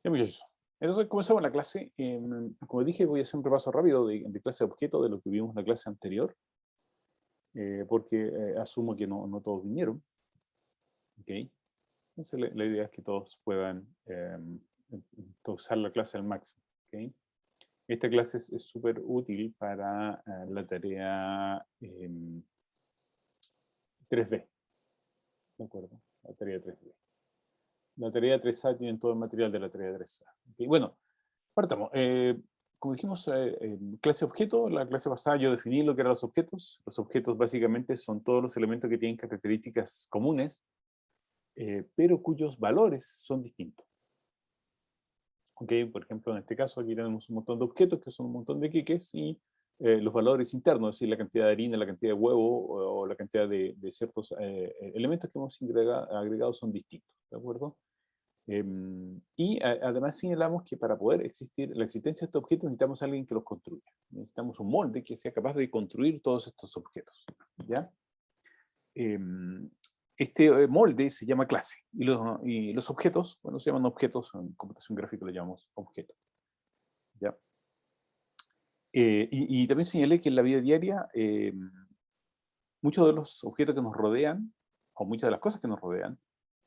Ya, muchachos. Entonces comenzamos la clase. Como dije, voy a hacer un repaso rápido de clase de objeto de lo que vimos en la clase anterior, porque asumo que no todos vinieron. ¿Ok? Entonces la idea es que todos puedan usar la clase al máximo. ¿Ok? Esta clase es súper útil para la tarea 3B, ¿de acuerdo? La tarea 3B. La tarea 3A tiene todo el material de la tarea 3A. ¿Ok? Bueno, partamos. Como dijimos, clase objeto, la clase pasada yo definí lo que eran los objetos. Los objetos básicamente son todos los elementos que tienen características comunes, pero cuyos valores son distintos. ¿Ok? Por ejemplo, en este caso aquí tenemos un montón de objetos que son un montón de queques y los valores internos, es decir, la cantidad de harina, la cantidad de huevo o la cantidad de ciertos elementos que hemos agregado son distintos. ¿De acuerdo? Además señalamos que para poder existir la existencia de estos objetos necesitamos a alguien que los construya. Necesitamos un molde que sea capaz de construir todos estos objetos. ¿Ya? Este molde se llama clase. Y los objetos, bueno, se llaman objetos, en computación gráfica lo llamamos objeto. ¿Ya? Y también señalé que en la vida diaria muchos de los objetos que nos rodean, o muchas de las cosas que nos rodean,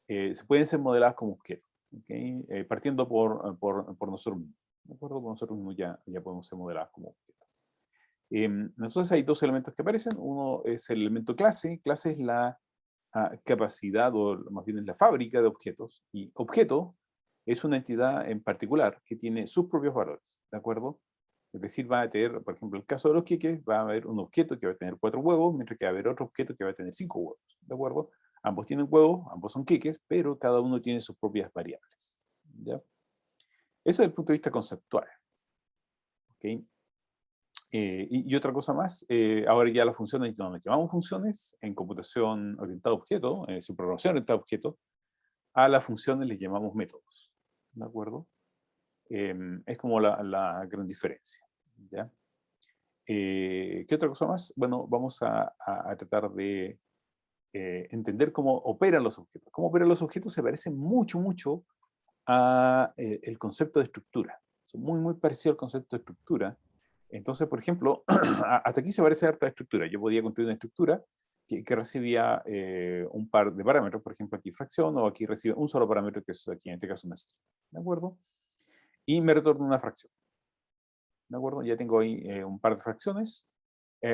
se pueden ser modeladas como objetos. ¿Okay? Partiendo por nosotros mismos. ¿De acuerdo? Por nosotros mismos ya podemos ser modelados como objetos. Entonces hay dos elementos que aparecen. Uno es el elemento clase. Clase es la capacidad, o más bien es la fábrica de objetos. Y objeto es una entidad en particular que tiene sus propios valores. ¿De acuerdo? Es decir, va a tener, por ejemplo, el caso de los queques, va a haber un objeto que va a tener 4 huevos, mientras que va a haber otro objeto que va a tener 5 huevos. ¿De acuerdo? Ambos tienen huevos, ambos son queques, pero cada uno tiene sus propias variables. ¿Ya? Eso desde el punto de vista conceptual. ¿Okay? Y otra cosa más, ahora ya las funciones, no nos llamamos funciones en computación orientada a objeto, en programación orientada a objeto, a las funciones les llamamos métodos. ¿De acuerdo? Es como la gran diferencia. ¿Ya? ¿Qué otra cosa más? Bueno, vamos a tratar de entender cómo operan los objetos. Cómo operan los objetos se parece mucho a el concepto de estructura. Son muy parecidos al concepto de estructura. Entonces, por ejemplo, hasta aquí se parece a la estructura. Yo podía construir una estructura que recibía un par de parámetros, por ejemplo, aquí fracción, o aquí recibe un solo parámetro, que es aquí en este caso una string. ¿De acuerdo? Y me retorna una fracción. ¿De acuerdo? Ya tengo ahí un par de fracciones.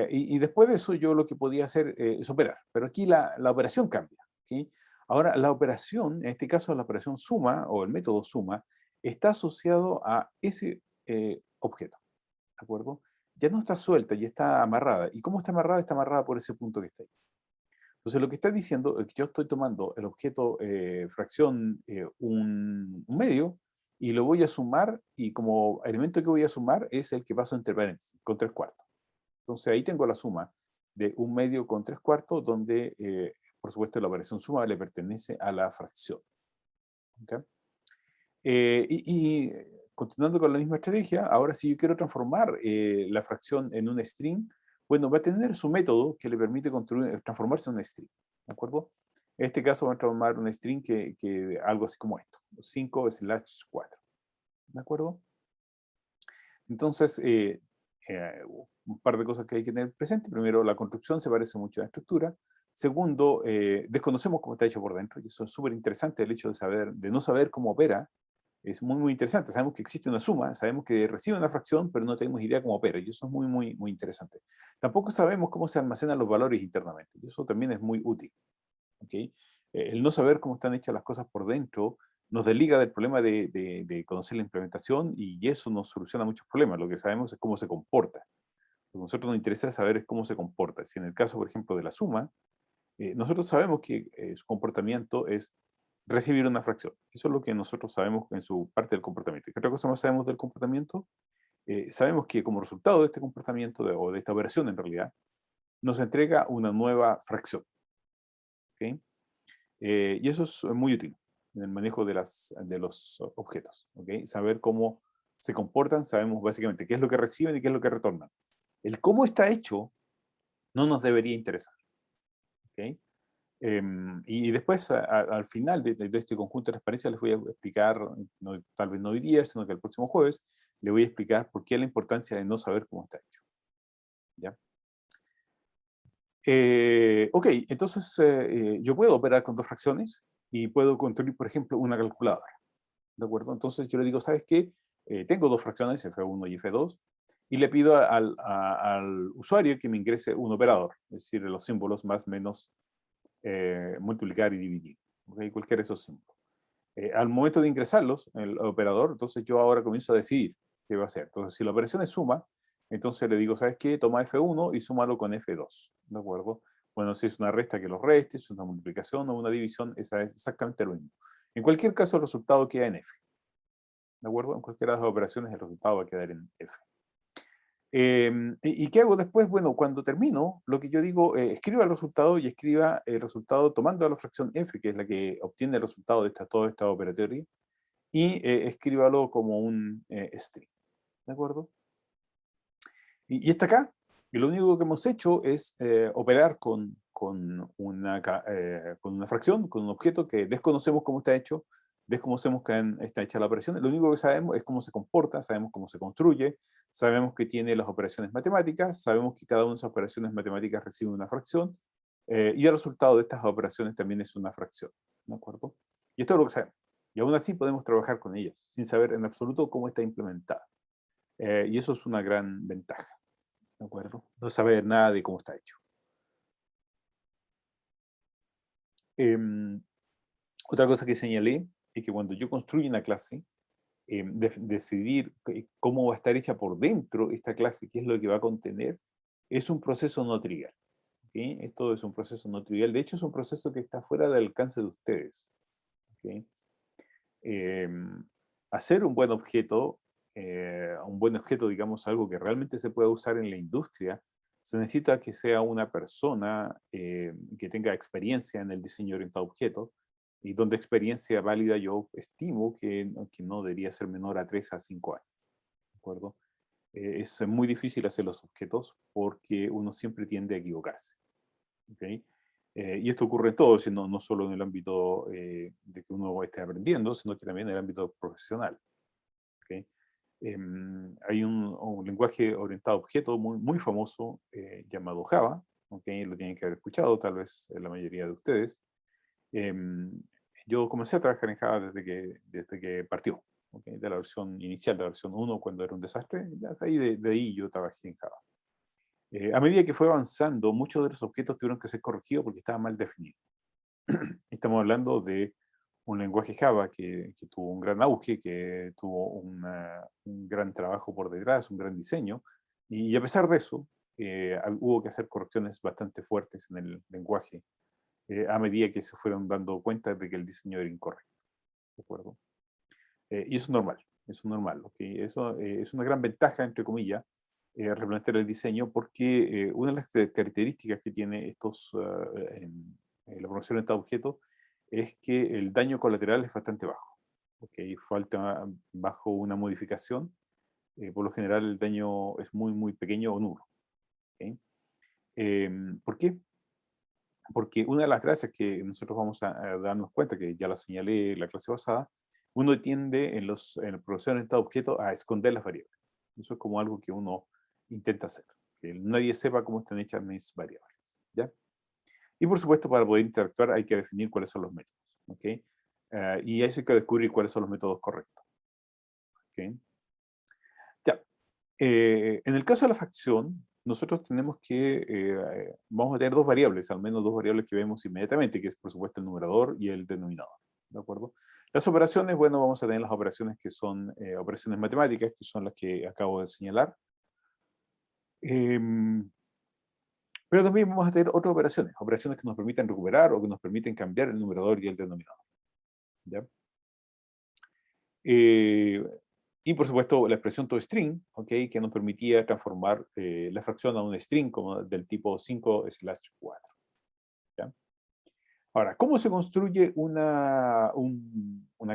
Y después de eso yo lo que podía hacer es operar. Pero aquí la operación cambia. ¿Okay? Ahora, la operación, en este caso la operación suma, o el método suma, está asociado a ese objeto. ¿De acuerdo? Ya no está suelta, ya está amarrada. ¿Y cómo está amarrada? Está amarrada por ese punto que está ahí. Entonces, lo que está diciendo es que yo estoy tomando el objeto fracción un medio y lo voy a sumar, y como elemento que voy a sumar es el que paso entre paréntesis, con 3/4. Entonces, ahí tengo la suma de un medio con 3/4, donde, por supuesto, la operación suma le pertenece a la fracción. ¿Okay? Continuando con la misma estrategia, ahora si yo quiero transformar la fracción en un string, bueno, va a tener su método que le permite transformarse en un string. ¿De acuerdo? En este caso va a transformar un string que algo así como esto, 5/4. ¿De acuerdo? Entonces, un par de cosas que hay que tener presente. Primero, la construcción se parece mucho a la estructura. Segundo, desconocemos cómo está hecho por dentro, y eso es súper interesante, el hecho de no saber cómo opera. Es muy interesante. Sabemos que existe una suma, sabemos que recibe una fracción, pero no tenemos idea cómo opera, y eso es muy interesante. Tampoco sabemos cómo se almacenan los valores internamente, y eso también es muy útil. ¿Okay? El no saber cómo están hechas las cosas por dentro nos desliga del problema de conocer la implementación, y eso nos soluciona muchos problemas. Lo que sabemos es cómo se comporta. Lo que a nosotros nos interesa saber es cómo se comporta. Si en el caso, por ejemplo, de la suma, nosotros sabemos que su comportamiento es recibir una fracción. Eso es lo que nosotros sabemos en su parte del comportamiento. ¿Y qué otra cosa más sabemos del comportamiento? Sabemos que como resultado de este comportamiento, o de esta operación en realidad, nos entrega una nueva fracción. ¿Okay? Y eso es muy útil en el manejo de los objetos. ¿Okay? Saber cómo se comportan, sabemos básicamente qué es lo que reciben y qué es lo que retornan. El cómo está hecho no nos debería interesar. ¿Okay? Y después, al final de este conjunto de transparencia, les voy a explicar, tal vez no hoy día, sino que el próximo jueves, les voy a explicar por qué la importancia de no saber cómo está hecho. ¿Ya? Ok, entonces yo puedo operar con dos fracciones y puedo construir, por ejemplo, una calculadora. ¿De acuerdo? Entonces yo le digo, ¿sabes qué? Tengo dos fracciones, F1 y F2, y le pido al usuario que me ingrese un operador, es decir, los símbolos más, menos, multiplicar y dividir. ¿Okay? Cualquiera de esos símbolos. Al momento de ingresarlos, el operador, entonces yo ahora comienzo a decidir qué va a hacer. Entonces, si la operación es suma, entonces le digo, ¿sabes qué? Toma F1 y súmalo con F2. ¿De acuerdo? Bueno, si es una resta, que los reste, si es una multiplicación o una división, esa es exactamente lo mismo. En cualquier caso, el resultado queda en F. ¿De acuerdo? En cualquiera de las operaciones, el resultado va a quedar en F. ¿Y qué hago después? Bueno, cuando termino, lo que yo digo, escriba el resultado y escriba el resultado tomando la fracción f, que es la que obtiene el resultado de toda esta operatoria, y escríbalo como un string. ¿De acuerdo? Y hasta acá, y lo único que hemos hecho es operar con una fracción, con un objeto que desconocemos cómo está hecho, desconocemos que está hecha la operación. Lo único que sabemos es cómo se comporta, sabemos cómo se construye, sabemos que tiene las operaciones matemáticas, sabemos que cada una de esas operaciones matemáticas recibe una fracción, y el resultado de estas operaciones también es una fracción. ¿De acuerdo? Y esto es lo que sabemos. Y aún así podemos trabajar con ellas, sin saber en absoluto cómo está implementada. Y eso es una gran ventaja. ¿De acuerdo? No saber nada de cómo está hecho. Em, Otra cosa que señalé es que cuando yo construyo una clase, decidir cómo va a estar hecha por dentro esta clase, qué es lo que va a contener, es un proceso no trivial. ¿Okay? Esto es un proceso no trivial. De hecho, es un proceso que está fuera del alcance de ustedes. ¿Okay? Hacer un buen objeto, digamos, algo que realmente se pueda usar en la industria, se necesita que sea una persona que tenga experiencia en el diseño orientado a objetos, y donde experiencia válida yo estimo que no debería ser menor a 3 a 5 años. ¿De acuerdo? Es muy difícil hacer los objetos porque uno siempre tiende a equivocarse. ¿Okay? Y esto ocurre en todo, sino, no solo en el ámbito de que uno esté aprendiendo, sino que también en el ámbito profesional. ¿Okay? Hay un lenguaje orientado a objetos muy, muy famoso llamado Java, ¿okay? Lo tienen que haber escuchado, tal vez la mayoría de ustedes. Em, yo comencé a trabajar en Java desde que partió, ¿okay? De la versión inicial, de la versión 1, cuando era un desastre. Ya de ahí yo trabajé en Java. A medida que fue avanzando, muchos de los objetos tuvieron que ser corregidos porque estaban mal definidos. Estamos hablando de un lenguaje Java que tuvo un gran auge, que tuvo un gran trabajo por detrás, un gran diseño, y a pesar de eso, hubo que hacer correcciones bastante fuertes en el lenguaje a medida que se fueron dando cuenta de que el diseño era incorrecto. ¿De acuerdo? Y eso es normal. ¿Okay? Eso es una gran ventaja, entre comillas, replantear el diseño, porque una de las características que tiene la programación orientada a objetos es que el daño colateral es bastante bajo. ¿Okay? Falta bajo una modificación, por lo general el daño es muy, muy pequeño o nulo. ¿Okay? ¿Por qué? Porque una de las gracias que nosotros vamos a darnos cuenta, que ya la señalé en la clase pasada, uno tiende en el programación orientada a objetos a esconder las variables. Eso es como algo que uno intenta hacer, que nadie sepa cómo están hechas mis variables. ¿Ya? Y por supuesto, para poder interactuar hay que definir cuáles son los métodos. ¿Okay? Y eso hay que descubrir cuáles son los métodos correctos. ¿Okay? Ya. En el caso de la fracción, nosotros tenemos vamos a tener dos variables, al menos dos variables que vemos inmediatamente, que es por supuesto el numerador y el denominador. ¿De acuerdo? Las operaciones, bueno, vamos a tener las operaciones que son operaciones matemáticas, que son las que acabo de señalar. Em, pero también vamos a tener otras operaciones que nos permiten recuperar o que nos permiten cambiar el numerador y el denominador. ¿Ya? Eh, y por supuesto la expresión toString, ¿okay? Que nos permitía transformar la fracción a un string como del tipo 5/4. ¿Ya? Ahora, ¿cómo se construye una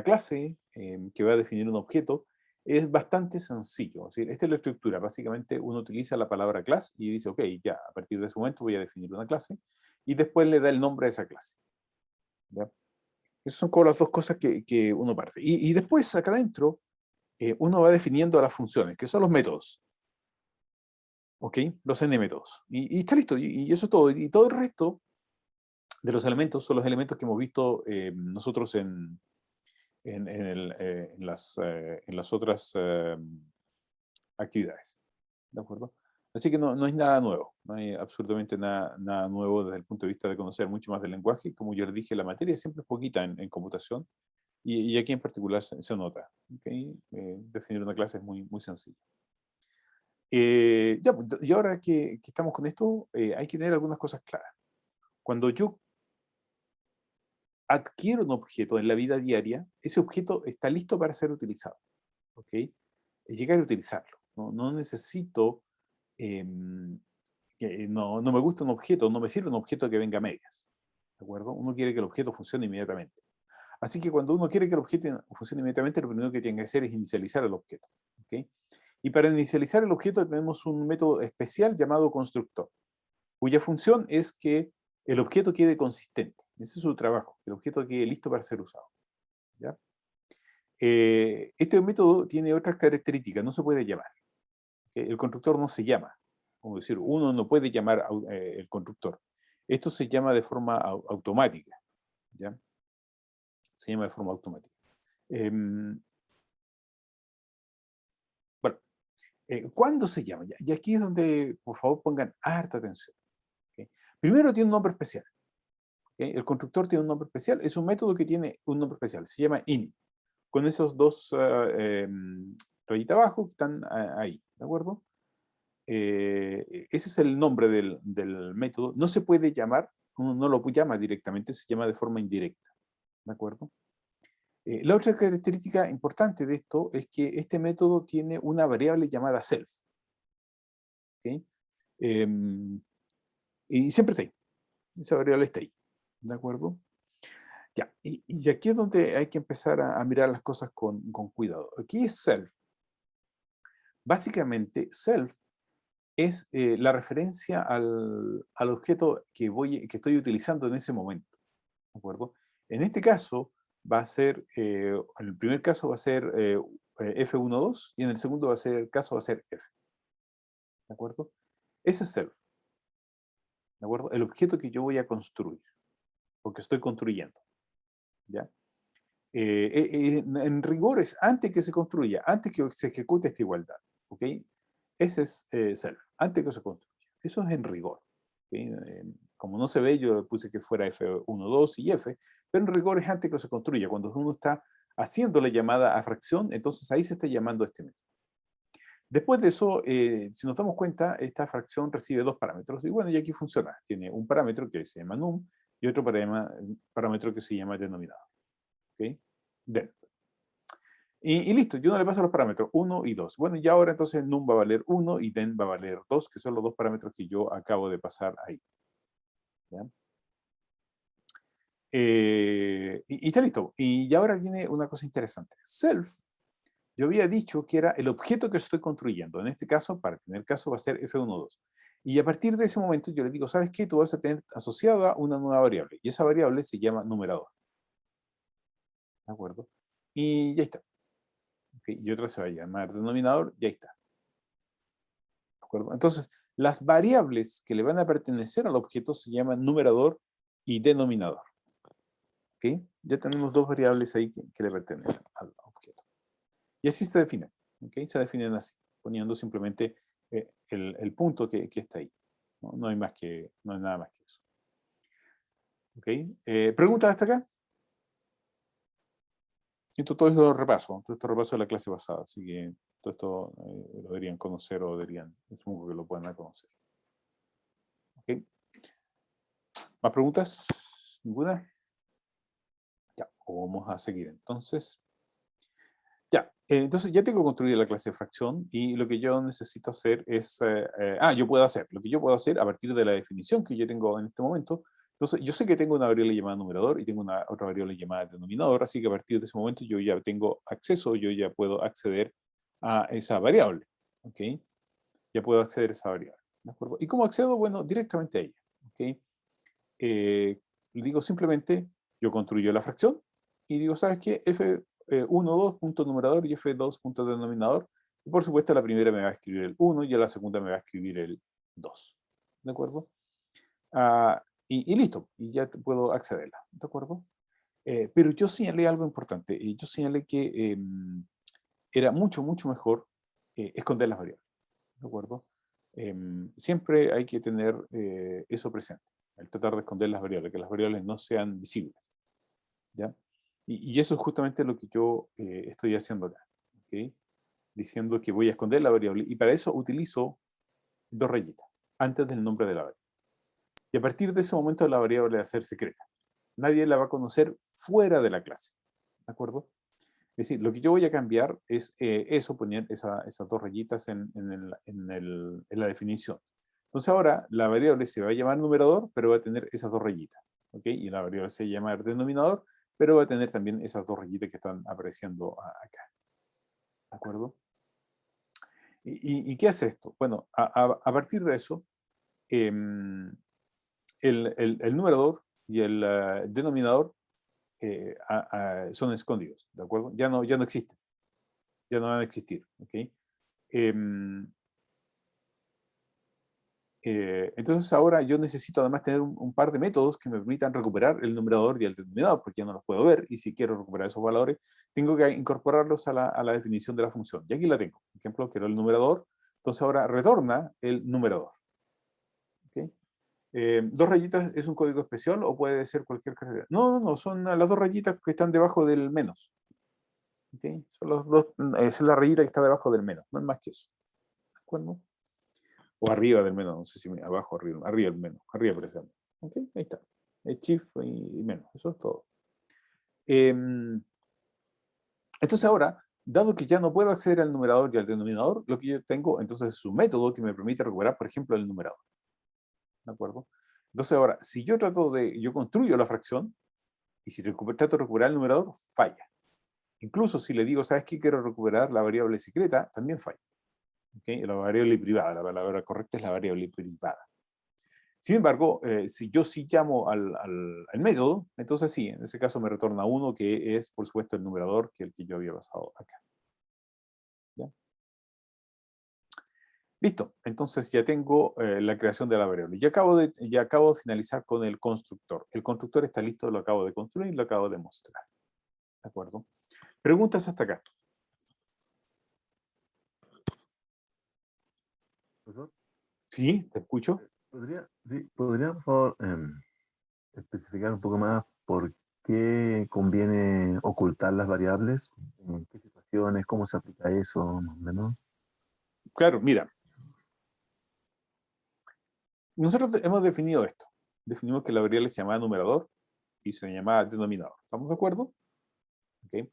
clase que va a definir un objeto? es bastante sencillo. Es decir, esta es la estructura. Básicamente uno utiliza la palabra class y dice, ok, ya, a partir de ese momento voy a definir una clase y después le da el nombre a esa clase. ¿Ya? Esas son como las dos cosas que uno parte. Y después acá adentro uno va definiendo las funciones, que son los métodos. ¿Ok? Los n métodos. Y está listo. Y eso es todo. Y todo el resto de los elementos son los elementos que hemos visto nosotros en las otras actividades. ¿De acuerdo? Así que no hay nada nuevo, no hay absolutamente nada nuevo desde el punto de vista de conocer mucho más del lenguaje. Como yo les dije, la materia siempre es poquita en computación y aquí en particular se nota. ¿Okay? Definir una clase es muy sencillo. Ya, pues, y ahora que estamos con esto, hay que tener algunas cosas claras. Cuando yo adquiero un objeto en la vida diaria, ese objeto está listo para ser utilizado. ¿Ok? Llegar a utilizarlo. No necesito, no me gusta un objeto, no me sirve un objeto que venga a medias. ¿De acuerdo? Uno quiere que el objeto funcione inmediatamente. Así que cuando uno quiere que el objeto funcione inmediatamente, lo primero que tiene que hacer es inicializar el objeto. ¿Ok? Y para inicializar el objeto tenemos un método especial llamado constructor, cuya función es que el objeto quede consistente. Ese es su trabajo, que el objeto quede listo para ser usado. ¿Ya? Este método tiene otras características, no se puede llamar. El constructor no se llama. Como decir, uno no puede llamar el constructor. Esto se llama de forma automática. ¿Ya? Se llama de forma automática. Bueno, ¿cuándo se llama? Y aquí es donde, por favor, pongan harta atención. ¿Okay? Primero tiene un nombre especial. ¿Okay? El constructor tiene un nombre especial. Es un método que tiene un nombre especial. Se llama init. Con esos dos rayitas abajo que están ahí. ¿De acuerdo? Ese es el nombre del método. No se puede llamar, uno no lo llama directamente, se llama de forma indirecta. ¿De acuerdo? La otra característica importante de esto es que este método tiene una variable llamada self. ¿Okay? Y siempre está ahí. Esa variable está ahí. ¿De acuerdo? Ya. Y aquí es donde hay que empezar a mirar las cosas con cuidado. Aquí es self. Básicamente, self es la referencia al objeto que estoy utilizando en ese momento. ¿De acuerdo? En este caso va a ser, en el primer caso va a ser F12 y en el segundo caso va a ser F. ¿De acuerdo? Ese es self. ¿De acuerdo? El objeto que yo voy a construir, porque estoy construyendo. ¿Ya? En rigor es antes que se construya, antes que se ejecute esta igualdad. ¿Ok? Ese es self, antes que se construya. Eso es en rigor. ¿Okay? Como no se ve, yo puse que fuera F1, 2 y F, pero en rigor es antes que se construya. Cuando uno está haciendo la llamada a fracción, entonces ahí se está llamando este método. Después de eso, si nos damos cuenta, esta fracción recibe dos parámetros. Y bueno, y aquí funciona. Tiene un parámetro que se llama num y otro parámetro que se llama denominador. ¿Okay? Den. Y listo, yo no le paso los parámetros 1 y 2. Bueno, y ahora entonces num va a valer 1 y den va a valer 2, que son los dos parámetros que yo acabo de pasar ahí. ¿Ya? Y está listo. Y ahora viene una cosa interesante. Self, yo había dicho que era el objeto que estoy construyendo. En este caso, para el primer caso, va a ser F12. Y a partir de ese momento yo le digo, ¿sabes qué? Tú vas a tener asociada una nueva variable. Y esa variable se llama numerador. ¿De acuerdo? Y ya está. Okay, y otra se va a llamar denominador, ya está. ¿De acuerdo? Entonces, las variables que le van a pertenecer al objeto se llaman numerador y denominador. ¿Ok? Ya tenemos dos variables ahí que le pertenecen al objeto. Y así se definen. ¿Ok? Se definen así, poniendo simplemente el punto que está ahí. No hay nada más que eso. ¿Ok? ¿Preguntas hasta acá? Todo esto repaso, todo esto repaso de la clase pasada, así que todo esto lo deberían conocer o supongo que lo puedan conocer. ¿Ok? ¿Más preguntas? ¿Ninguna? Ya, vamos a seguir entonces. Ya, entonces ya tengo construida la clase de fracción y lo que yo necesito hacer es, lo que yo puedo hacer a partir de la definición que yo tengo en este momento. Entonces, yo sé que tengo una variable llamada numerador y tengo otra variable llamada denominador, así que a partir de ese momento yo ya tengo acceso, yo ya puedo acceder a esa variable. ¿Ok? Ya puedo acceder a esa variable. ¿De acuerdo? ¿Y cómo accedo? Bueno, directamente a ella. ¿Ok? Le digo simplemente, yo construyo la fracción y digo, ¿sabes qué? F12 punto numerador y F2 punto denominador. Y por supuesto, la primera me va a escribir el 1 y a la segunda me va a escribir el 2. ¿De acuerdo? Y listo, y ya puedo accederla. ¿De acuerdo? Pero yo señalé algo importante. Yo señalé que era mucho, mucho mejor esconder las variables. ¿De acuerdo? Siempre hay que tener eso presente, el tratar de esconder las variables, que las variables no sean visibles. ¿Ya? Y eso es justamente lo que yo estoy haciendo acá. ¿Ok? Diciendo que voy a esconder la variable y para eso utilizo dos rayitas antes del nombre de la variable. Y a partir de ese momento la variable va a ser secreta. Nadie la va a conocer fuera de la clase. ¿De acuerdo? Es decir, lo que yo voy a cambiar es eso, poner esas dos rayitas en la definición. Entonces ahora la variable se va a llamar numerador, pero va a tener esas dos rayitas. ¿Ok? Y la variable se va a llamar denominador, pero va a tener también esas dos rayitas que están apareciendo acá. ¿De acuerdo? ¿Y qué hace esto? Bueno, a partir de eso, el numerador y el denominador son escondidos, ¿de acuerdo? Ya no existen, ya no van a existir, ¿ok? Entonces ahora yo necesito además tener un par de métodos que me permitan recuperar el numerador y el denominador, porque ya no los puedo ver, y si quiero recuperar esos valores, tengo que incorporarlos a la definición de la función. Y aquí la tengo. Por ejemplo, quiero el numerador, entonces ahora retorna el numerador. ¿Okay? Dos rayitas es un código especial o puede ser cualquier característica. No, son las dos rayitas que están debajo del menos. ¿Okay? Son los dos, es la rayita que está debajo del menos, no es más que eso. ¿De acuerdo? O arriba del menos, no sé si abajo, arriba del menos, arriba precisamente. ¿Ok? Ahí está. El shift y menos, eso es todo. Entonces ahora, dado que ya no puedo acceder al numerador y al denominador, lo que yo tengo entonces es un método que me permite recuperar, por ejemplo, el numerador. ¿De acuerdo? Entonces ahora, si yo yo construyo la fracción, y si trato de recuperar el numerador, falla. Incluso si le digo, ¿sabes qué? Quiero recuperar la variable secreta, también falla. ¿Okay? La variable privada, la palabra correcta es la variable privada. Sin embargo, si yo sí llamo al método, entonces sí, en ese caso me retorna 1, que es, por supuesto, el numerador que el que yo había pasado acá. ¿Ya? Listo, entonces ya tengo la creación de la variable. Ya acabo de finalizar con el constructor. El constructor está listo, lo acabo de construir y lo acabo de mostrar. ¿De acuerdo? Preguntas hasta acá. Profesor, Sí, te escucho. ¿podría por favor, especificar un poco más por qué conviene ocultar las variables? ¿En qué situaciones? ¿Cómo se aplica eso, más o menos? Claro, mira, nosotros hemos definido esto. Definimos que la variable se llamaba numerador y se llamaba denominador. ¿Estamos de acuerdo? ¿Okay?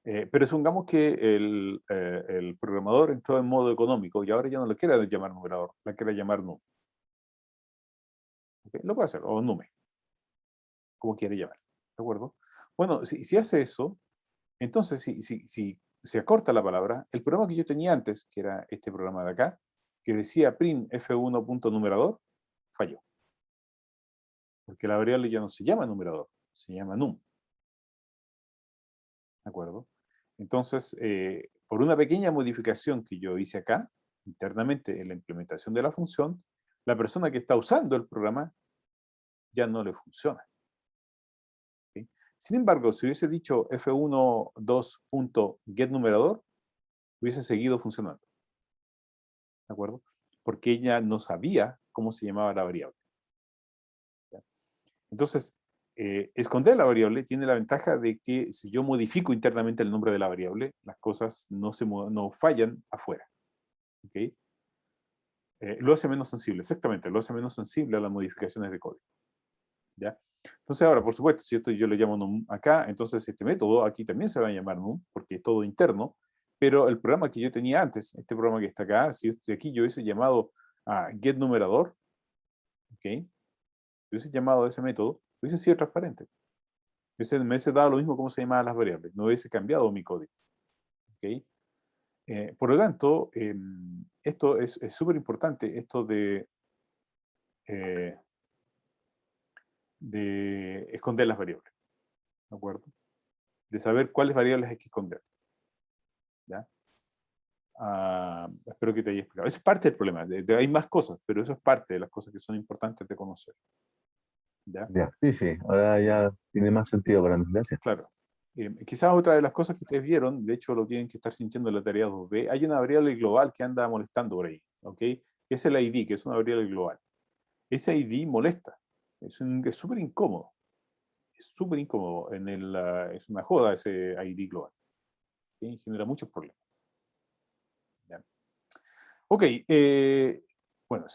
Pero supongamos que el programador entró en modo económico y ahora ya no lo quiere llamar numerador, la quiere llamar num. ¿Okay? Lo puede hacer, o nume, como quiere llamar. ¿De acuerdo? Bueno, si hace eso, entonces si se acorta la palabra, el programa que yo tenía antes, que era este programa de acá, que decía print f1.numerador, falló. Porque la variable ya no se llama numerador, se llama num. ¿De acuerdo? Entonces, por una pequeña modificación que yo hice acá, internamente en la implementación de la función, la persona que está usando el programa ya no le funciona. ¿Sí? Sin embargo, si hubiese dicho f12.getNumerador, hubiese seguido funcionando. ¿De acuerdo? Porque ella no sabía cómo se llamaba la variable. ¿Ya? Entonces, esconder la variable tiene la ventaja de que si yo modifico internamente el nombre de la variable, las cosas no fallan afuera. ¿Okay? Lo hace menos sensible, exactamente, lo hace menos sensible a las modificaciones de código. ¿Ya? Entonces ahora, por supuesto, si esto yo le llamo num acá, entonces este método aquí también se va a llamar num, porque es todo interno, pero el programa que yo tenía antes, este programa que está acá, si aquí yo hubiese llamado a getNumerador, ¿ok? Hubiese llamado a ese método, hubiese sido transparente. Me hubiese dado lo mismo como se llamaban las variables, no hubiese cambiado mi código. ¿Ok? Por lo tanto, esto es súper importante, esto eh, de esconder las variables, ¿de acuerdo? De saber cuáles variables hay que esconder, ¿ya? Espero que te haya explicado. Eso es parte del problema. Hay más cosas, pero eso es parte de las cosas que son importantes de conocer, ¿ya? Ya, sí, sí, ahora ya tiene más sentido para mí, gracias. Claro. Quizás otra de las cosas que ustedes vieron, de hecho lo tienen que estar sintiendo en la tarea 2B, hay una variable global que anda molestando por ahí, ¿ok? Que es el ID, que es una variable global. Ese ID molesta, es súper incómodo, es súper incómodo, es una joda ese ID global, ¿ok? Genera muchos problemas. ¿Ya? Ok, bueno,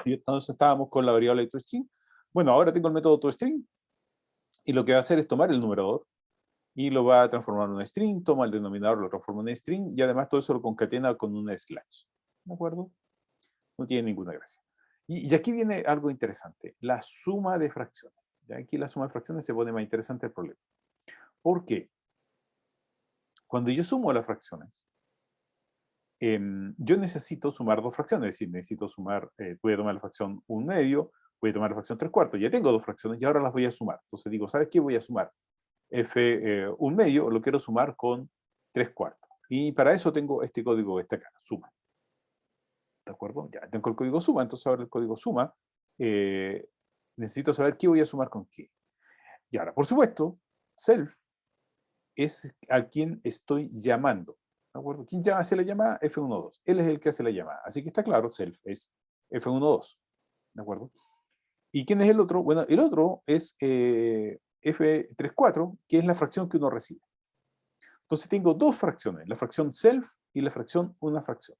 y entonces estábamos con la variable toString. Bueno, ahora tengo el método toString, y lo que va a hacer es tomar el numerador, y lo va a transformar en un string, toma el denominador, lo transforma en un string, y además todo eso lo concatena con una slash. ¿De acuerdo? No tiene ninguna gracia. Y aquí viene algo interesante, la suma de fracciones. ¿Ya? Aquí la suma de fracciones se pone más interesante el problema. ¿Por qué? Cuando yo sumo las fracciones, yo necesito sumar dos fracciones, es decir, necesito sumar, voy a tomar la fracción 1/2, voy a tomar la fracción 3/4, ya tengo dos fracciones y ahora las voy a sumar. Entonces digo, ¿sabes qué? Voy a sumar f 1/2, lo quiero sumar con 3/4. Y para eso tengo este código, esta acá, suma. ¿De acuerdo? Ya tengo el código suma, entonces ahora el código suma, necesito saber qué voy a sumar con qué. Y ahora, por supuesto, self es a quien estoy llamando. ¿De acuerdo? ¿Quién llama, hace la llamada? F12. Él es el que hace la llamada. Así que está claro, self es F12. ¿De acuerdo? ¿Y quién es el otro? Bueno, el otro es F34, que es la fracción que uno recibe. Entonces tengo dos fracciones, la fracción self y la fracción una fracción.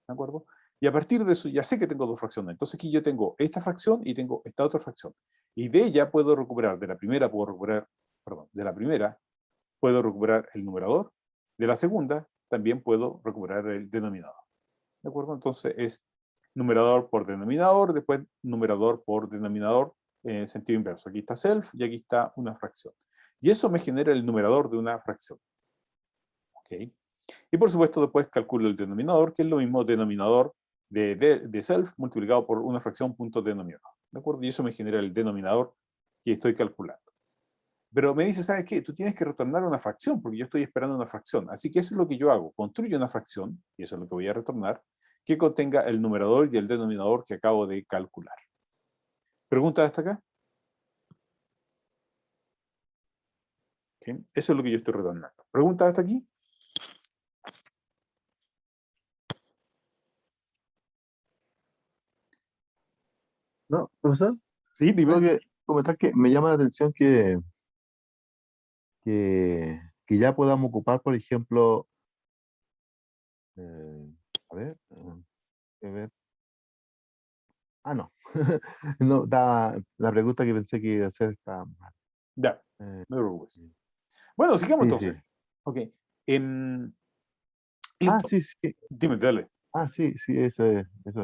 ¿De acuerdo? Y a partir de eso ya sé que tengo dos fracciones. Entonces aquí yo tengo esta fracción y tengo esta otra fracción. Y de ella puedo recuperar, de la primera puedo recuperar, perdón, de la primera puedo recuperar el numerador, de la segunda también puedo recuperar el denominador. ¿De acuerdo? Entonces es numerador por denominador, después numerador por denominador en sentido inverso. Aquí está self y aquí está una fracción. Y eso me genera el numerador de una fracción. ¿Ok? Y por supuesto después calculo el denominador, que es lo mismo denominador de self multiplicado por una fracción punto denominador. ¿De acuerdo? Y eso me genera el denominador que estoy calculando. Pero me dice, ¿sabes qué? Tú tienes que retornar una fracción, porque yo estoy esperando una fracción. Así que eso es lo que yo hago. Construyo una fracción, y eso es lo que voy a retornar, que contenga el numerador y el denominador que acabo de calcular. ¿Pregunta hasta acá? ¿Sí? Eso es lo que yo estoy retornando. ¿Pregunta hasta aquí? No, profesor, Sí, tengo dime. que comentar que me llama la atención que ya podamos ocupar, por ejemplo, eh, a ver, a ver, no, no, la pregunta que pensé que iba a hacer está mal. Ya, Eh, no te preocupes. Bueno, sigamos sí, sí. entonces. Ok. Listo. Sí, sí. Dime, dale. Sí, sí, eso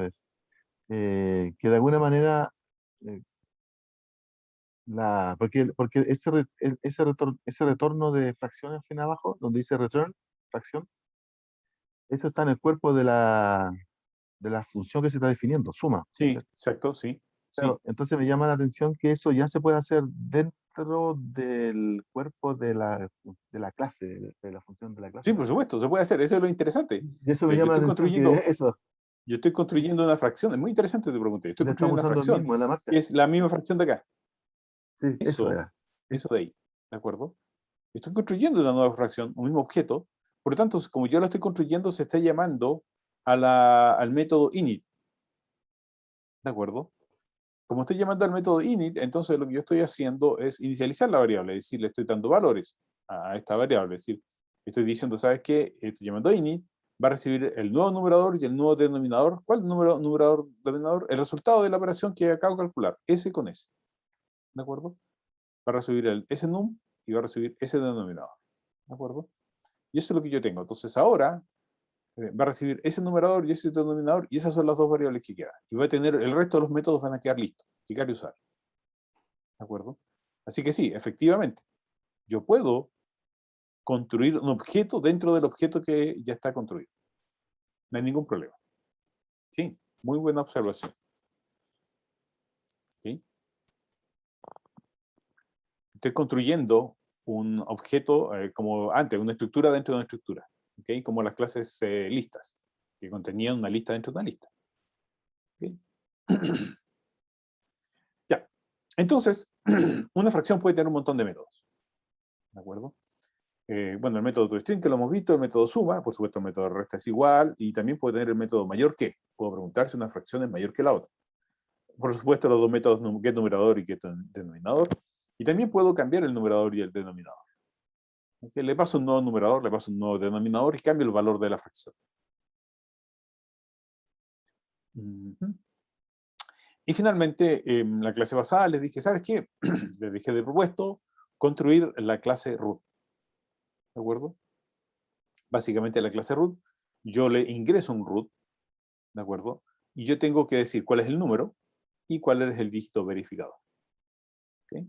es. Que de alguna manera, eh, porque ese retorno de fracciones al fin abajo, donde dice return, fracción, eso está en el cuerpo de la función que se está definiendo, suma. Sí, ¿Cierto? exacto, sí. Sí. Claro, entonces me llama la atención que eso ya se puede hacer dentro del cuerpo de la clase, de la función de la Sí, clase. por supuesto, se puede hacer. Eso es lo interesante. Y eso me Yo llama estoy la atención que construyendo, eso, yo estoy construyendo una fracción. Es muy interesante tu pregunta. Estoy le estamos construyendo una usando el fracción mismo en la marca. que es la misma fracción de acá. Sí, eso Eso, era. Sí, eso de ahí. ¿De acuerdo? Estoy construyendo una nueva fracción, un mismo objeto. Por lo tanto, como yo lo estoy construyendo, se está llamando al método init. ¿De acuerdo? Como estoy llamando al método init, entonces lo que yo estoy haciendo es inicializar la variable, es decir, le estoy dando valores a esta variable. Es decir, estoy diciendo, ¿sabes qué? Estoy llamando a init, va a recibir el nuevo numerador y el nuevo denominador. ¿Cuál numerador, denominador? El resultado de la operación que acabo de calcular, S con S. ¿De acuerdo? Va a recibir ese num y va a recibir ese denominador. ¿De acuerdo? Y eso es lo que yo tengo. Entonces ahora va a recibir ese numerador y ese denominador y esas son las dos variables que quedan. Y va a tener, el resto de los métodos van a quedar listos, clicar y usar. ¿De acuerdo? Así que sí, efectivamente, yo puedo construir un objeto dentro del objeto que ya está construido. No hay ningún problema. Sí, muy buena observación. ¿Sí? Estoy construyendo un objeto como antes, una estructura dentro de una estructura. ¿Okay? Como las clases listas, que contenían una lista dentro de una lista. ¿Okay? Ya. Entonces, una fracción puede tener un montón de métodos. ¿De acuerdo? Bueno, el método toString que lo hemos visto, el método suma, por supuesto el método resta es igual, y también puede tener el método mayor que. Puedo preguntar si una fracción es mayor que la otra. Por supuesto los dos métodos getNumerador y getDenominador. Y también puedo cambiar el numerador y el denominador. ¿Okay? Le paso un nuevo numerador, le paso un nuevo denominador y cambio el valor de la fracción. Y finalmente, en la clase pasada les dije, ¿sabes qué? Les dije de propuesto construir la clase root. ¿De acuerdo? Básicamente la clase root, yo le ingreso un root, ¿de acuerdo? Y yo tengo que decir cuál es el número y cuál es el dígito verificado. ¿Okay?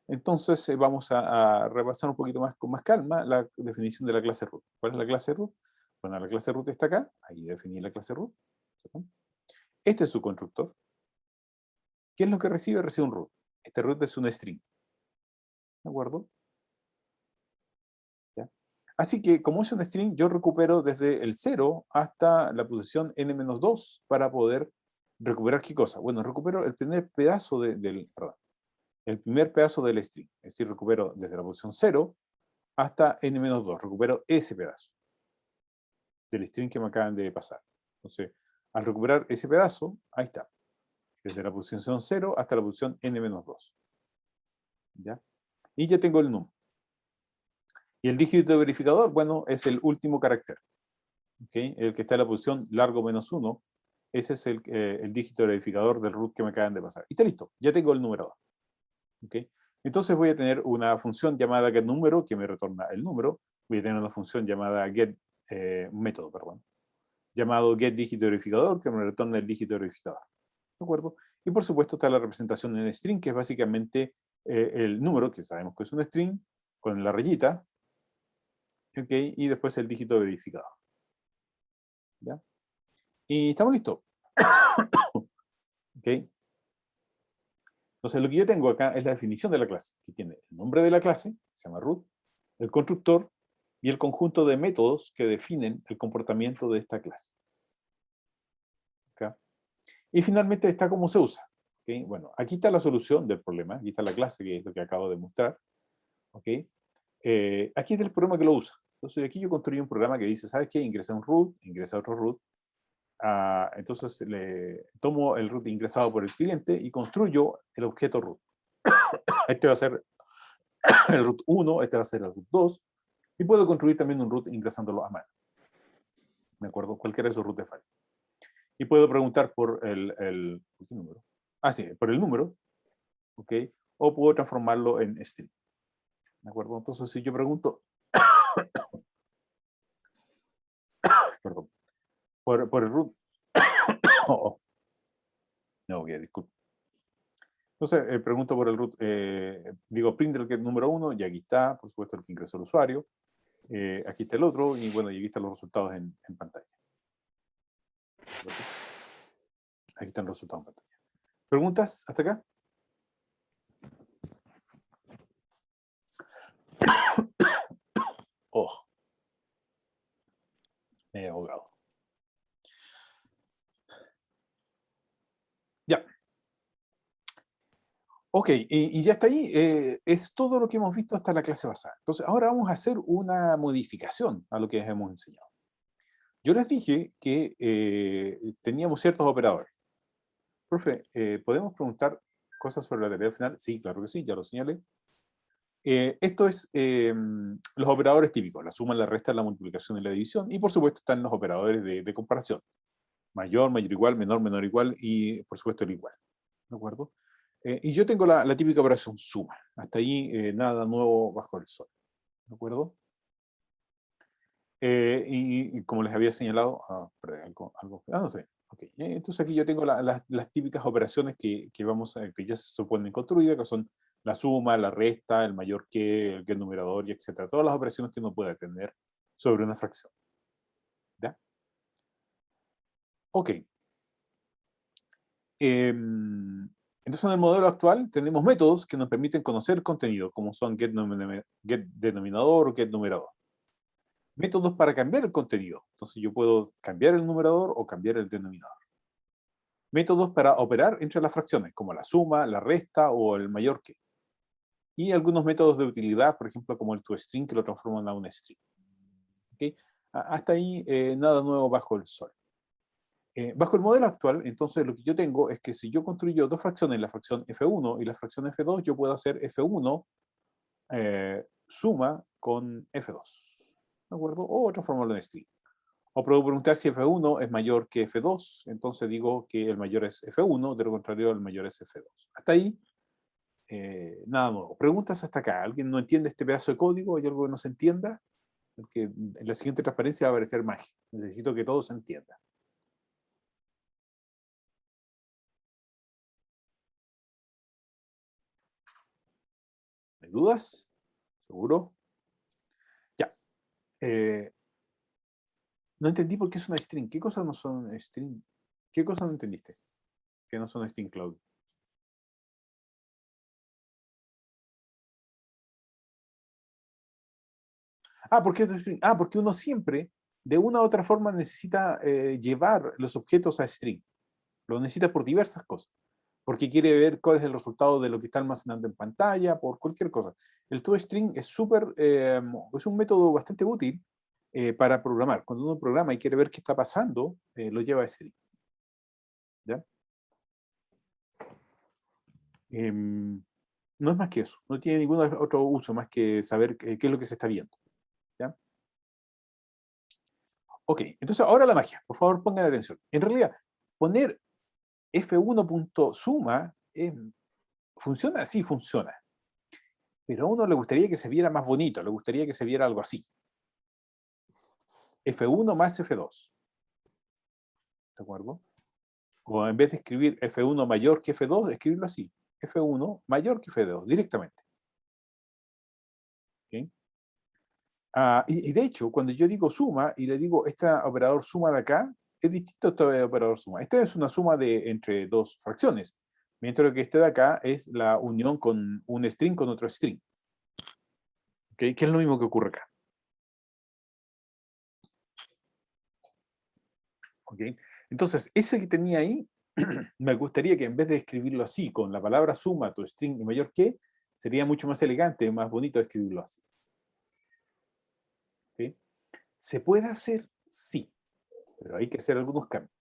Entonces vamos a repasar un poquito más con más calma la definición de la clase root. ¿Cuál es la clase root? Bueno, la clase root está acá, ahí definí la clase root. ¿Sí? Este es su constructor. ¿Qué es lo que recibe? Recibe un root. Este root es un string. ¿De acuerdo? ¿Ya? Así que, como es un string, yo recupero desde el 0 hasta la posición n-2 para poder recuperar ¿qué cosa? Bueno, recupero el primer pedazo el primer pedazo del string. Es decir, recupero desde la posición 0 hasta n-2. Recupero ese pedazo del string que me acaban de pasar. Entonces, al recuperar ese pedazo, ahí está. Desde la posición 0 hasta la posición n-2. ¿Ya? Y ya tengo el número. Y el dígito verificador, bueno, es el último carácter. ¿Okay? El que está en la posición largo menos 1. Ese es el dígito verificador del root que me acaban de pasar. Y está listo, ya tengo el numerador. ¿Okay? Entonces voy a tener una función llamada getNumero que me retorna el número. Voy a tener una función llamada un método, perdón, llamado getDígitoVerificador que me retorna el dígito verificador. ¿De acuerdo? Y por supuesto está la representación en string, que es básicamente el número, que sabemos que es un string, con la rayita, ¿okay? Y después el dígito verificador. ¿Ya? Y estamos listos. ¿Okay? Entonces lo que yo tengo acá es la definición de la clase, que tiene el nombre de la clase, que se llama root, el constructor y el conjunto de métodos que definen el comportamiento de esta clase. ¿Okay? Y finalmente está cómo se usa. ¿Okay? Bueno, aquí está la solución del problema, aquí está la clase, que es lo que acabo de mostrar. ¿Okay? Aquí está el programa que lo usa. Entonces aquí yo construí un programa que dice, ¿sabes qué? Ingresa un root, ingresa otro root. Entonces le tomo el root ingresado por el cliente y construyo el objeto root. Este va a ser el root 1, este va a ser el root 2, y puedo construir también un root ingresándolo a mano. ¿De acuerdo? Cualquiera de esos root de file. Y puedo preguntar por ¿qué número? Sí, por el número, ¿ok? O puedo transformarlo en string. ¿De acuerdo? Entonces, si yo pregunto, perdón, por el root, no, ok, disculpe. Entonces, pregunto por el root, digo print del número 1, y aquí está, por supuesto, el que ingresó el usuario. Aquí está el otro, y bueno, y aquí están los resultados en pantalla. Aquí están los resultados en pantalla. ¿Preguntas hasta acá? Oh, me he ahogado. Ya. Ok, y ya está ahí. Es todo lo que hemos visto hasta la clase pasada. Entonces, ahora vamos a hacer una modificación a lo que hemos enseñado. Yo les dije que teníamos ciertos operadores. Profe, ¿podemos preguntar cosas sobre la teoría final? Sí, claro que sí, ya lo señalé. Esto es los operadores típicos, la suma, la resta, la multiplicación y la división. Y por supuesto están los operadores de comparación. Mayor, mayor igual, menor, menor igual y por supuesto el igual. ¿De acuerdo? Y yo tengo la típica operación suma. Hasta ahí nada nuevo bajo el sol. ¿De acuerdo? Y como les había señalado, perdón, no sé. Okay. Entonces aquí yo tengo las típicas operaciones que ya se suponen construidas, que son la suma, la resta, el mayor que, el numerador, y etcétera. Todas las operaciones que uno pueda tener sobre una fracción. ¿Ya? Ok. Entonces, en el modelo actual tenemos métodos que nos permiten conocer contenido, como son getDenominador o getNumerador. Métodos para cambiar el contenido. Entonces, yo puedo cambiar el numerador o cambiar el denominador. Métodos para operar entre las fracciones, como la suma, la resta o el mayor que. Y algunos métodos de utilidad, por ejemplo, como el toString, que lo transforman a un string. ¿Okay? Hasta ahí, nada nuevo bajo el sol. Bajo el modelo actual, entonces lo que yo tengo es que si yo construyo dos fracciones, la fracción f1 y la fracción f2, yo puedo hacer f1 suma con f2. ¿De acuerdo? O transformarlo en string. O puedo preguntar si f1 es mayor que f2, entonces digo que el mayor es f1, de lo contrario el mayor es f2. Hasta ahí, nada nuevo. Preguntas hasta acá. ¿Alguien no entiende este pedazo de código? ¿Hay algo que no se entienda? Porque en la siguiente transparencia va a aparecer magia. Necesito que todo se entienda. ¿Hay dudas? ¿Seguro? Ya. No entendí por qué es una string. ¿Qué cosas no son string? ¿Qué cosas no entendiste? Que no son string, Cloud. ¿Por qué es string? Porque uno siempre, de una u otra forma, necesita llevar los objetos a string. Lo necesita por diversas cosas. Porque quiere ver cuál es el resultado de lo que está almacenando en pantalla, por cualquier cosa. El toString es es un método bastante útil para programar. Cuando uno programa y quiere ver qué está pasando, lo lleva a string. ¿Ya? No es más que eso. No tiene ningún otro uso más que saber qué es lo que se está viendo. ¿Ya? Ok, entonces ahora la magia. Por favor, pongan atención. En realidad, poner f1.suma funciona, sí funciona. Pero a uno le gustaría que se viera más bonito, le gustaría que se viera algo así. F1 más F2. ¿De acuerdo? O en vez de escribir F1 mayor que F2, escribirlo así. F1 mayor que F2, directamente. ¿Okay? Y de hecho, cuando yo digo suma y le digo este operador suma de acá, es distinto a este operador suma. Esta es una suma entre dos fracciones, mientras que este de acá es la unión con un string con otro string. ¿Okay? Que es lo mismo que ocurre acá. ¿Okay? Entonces, ese que tenía ahí, me gustaría que en vez de escribirlo así, con la palabra suma, tu string y mayor que, sería mucho más elegante, más bonito escribirlo así. ¿Okay? ¿Se puede hacer? Sí, pero hay que hacer algunos cambios.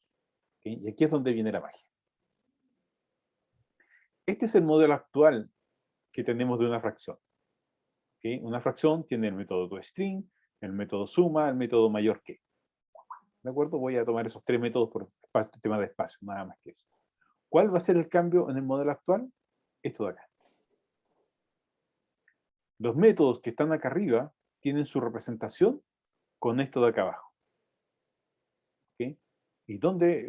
¿Okay? Y aquí es donde viene la magia. Este es el modelo actual que tenemos de una fracción. ¿Okay? Una fracción tiene el método toString, el método suma, el método mayor que. ¿De acuerdo? Voy a tomar esos tres métodos por tema de espacio, nada más que eso. ¿Cuál va a ser el cambio en el modelo actual? Esto de acá. Los métodos que están acá arriba tienen su representación con esto de acá abajo. ¿Okay? ¿Y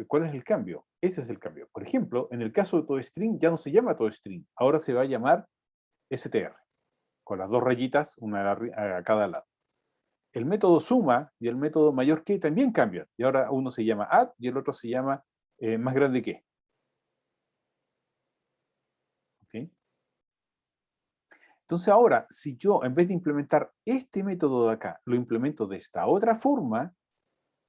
cuál es el cambio? Ese es el cambio. Por ejemplo, en el caso de toString ya no se llama toString, ahora se va a llamar str, con las dos rayitas, una a cada lado. El método suma y el método mayor que también cambian, y ahora uno se llama add y el otro se llama más grande que. ¿Okay? Entonces ahora, si yo en vez de implementar este método de acá, lo implemento de esta otra forma,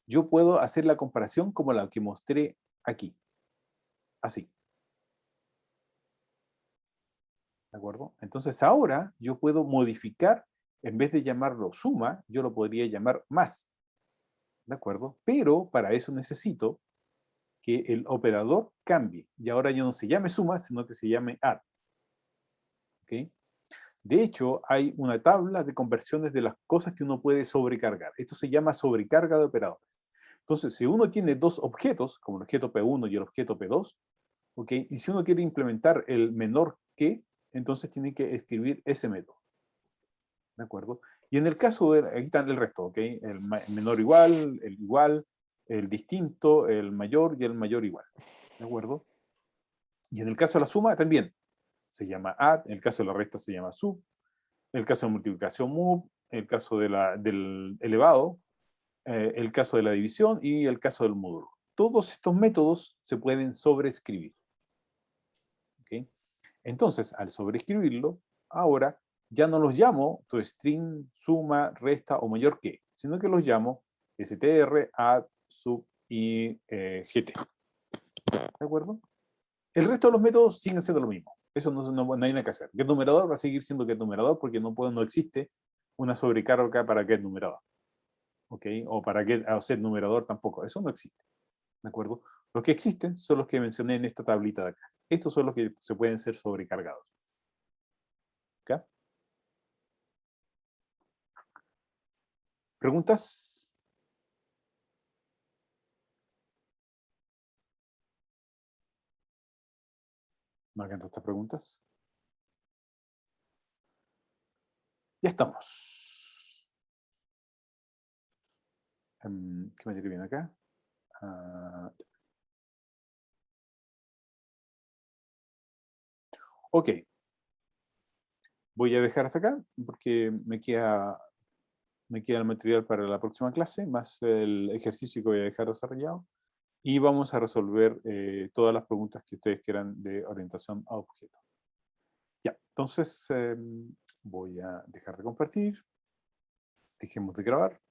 yo puedo hacer la comparación como la que mostré aquí. Así. ¿De acuerdo? Entonces ahora yo puedo modificar, en vez de llamarlo suma, yo lo podría llamar más. ¿De acuerdo? Pero para eso necesito que el operador cambie. Y ahora ya no se llame suma, sino que se llame add. ¿Okay? De hecho, hay una tabla de conversiones de las cosas que uno puede sobrecargar. Esto se llama sobrecarga de operadores. Entonces, si uno tiene dos objetos, como el objeto P1 y el objeto P2, ¿okay? Y si uno quiere implementar el menor que, entonces tiene que escribir ese método. ¿De acuerdo? Y en el caso de, aquí está el resto, ¿ok? El menor igual, el distinto, el mayor y el mayor igual. ¿De acuerdo? Y en el caso de la suma también. se llama add, en el caso de la resta se llama sub, en el caso de multiplicación move, en el caso del elevado, el caso de la división y el caso del módulo. Todos estos métodos se pueden sobreescribir. ¿Okay? Entonces, al sobreescribirlo, ahora ya no los llamo toString, suma, resta o mayor que, sino que los llamo str, add, sub y gt. ¿De acuerdo? El resto de los métodos siguen siendo lo mismo. Eso no hay nada que hacer. GetNumerador va a seguir siendo GetNumerador porque no existe una sobrecarga para GetNumerador. ¿Ok? O para setNumerador tampoco. Eso no existe. ¿De acuerdo? Los que existen son los que mencioné en esta tablita de acá. Estos son los que se pueden ser sobrecargados. ¿Ok? ¿Preguntas? ¿Marcan todas estas preguntas? Ya estamos. ¿Qué me tiene bien acá? Ok. Voy a dejar hasta acá porque me queda el material para la próxima clase, más el ejercicio que voy a dejar desarrollado. Y vamos a resolver todas las preguntas que ustedes quieran de orientación a objetos. Ya, entonces voy a dejar de compartir. Dejemos de grabar.